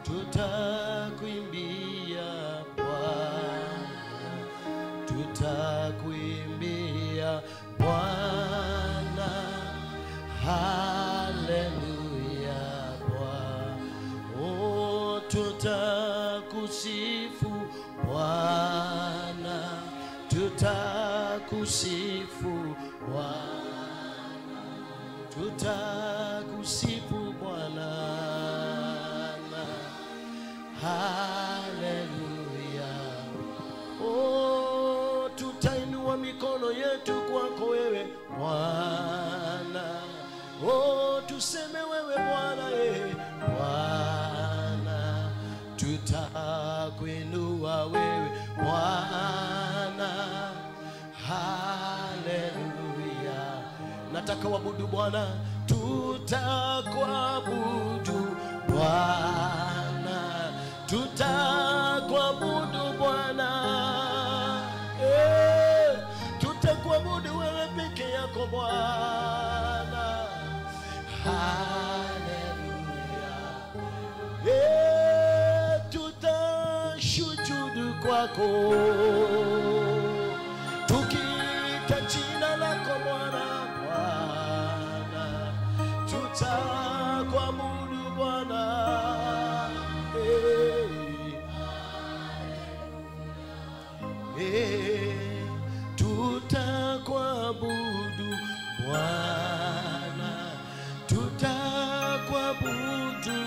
tutakuimbia Bwana, tutakuimbia Bwana, haleluya Bwana. Oh, tutakusifu Bwana, tutakusifu Bwana, tutakusifu Bwana, haleluya. Oh, tutainua mikono yetu kwako wewe Bwana. Oh, tuseme wewe Bwana, Bwana, tutakuinua wewe Bwana, haleluya. Nataka waabudu Bwana, tutakuabudu Bwana, tutakuabudu Bwana, tutakuabudu wewe peke yako Bwana, haleluya. Tutashujudu kwako, tukiita jina lako Bwana, Bwana, tutakuabudu Bwana, tutakuabudu Bwana, tutakuabudu,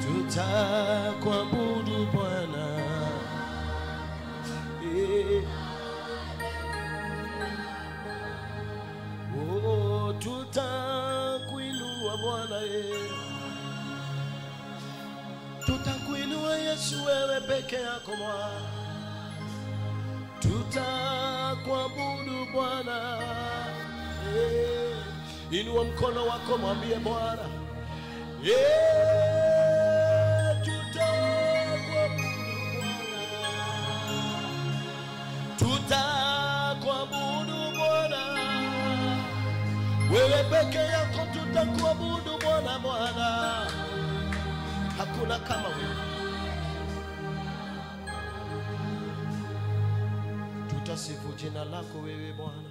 tutakuabudu Bwana, oh, tutakuinua Bwana, tutakuinua Yesu, wewe peke yako Bwana, tutakuabudu Bwana. Inua mkono wako, mwambie Bwana, tutakuabudu Bwana, tutakuabudu Bwana, wewe peke yako tutakuabudu Bwana, Bwana, hakuna kama wewe. Tutasifu jina lako wewe Bwana.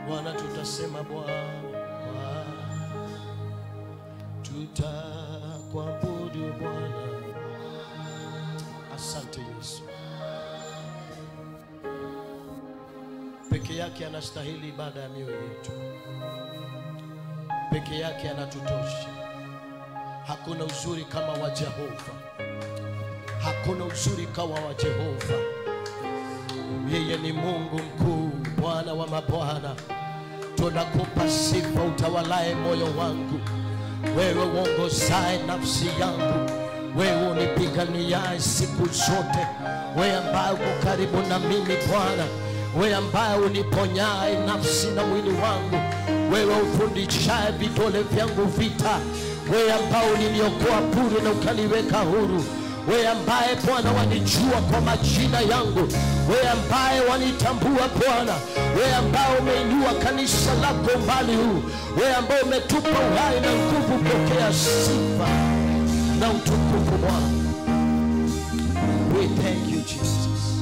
Bwana, tutasema Bwana, tutakuabudu Bwana. Asante Yesu, peke yake anastahili ibada ya mioyo yetu, peke yake anatutosha. Hakuna uzuri kama wa Jehova, hakuna uzuri kama wa Jehova. Yeye ni Mungu mkuu, Bwana wa mabwana. Tunakupa sifa utawalae moyo wangu, wewe uongozae nafsi yangu, wewe unipiganiaye siku zote, wewe ambaye uko karibu na mimi Bwana, wewe ambaye uniponyaye nafsi na mwili wangu, wewe ufundishaye vidole vyangu vita, wewe ambaye uliniokoa bure na ukaniweka huru, wewe ambaye Bwana wanijua kwa majina yangu, wewe ambaye wanitambua Bwana, wewe ambaye umeinua kanisa lako mbali huu, wewe ambaye umetupa uhai na nguvu, pokea sifa na utukufu Bwana. We thank you Jesus.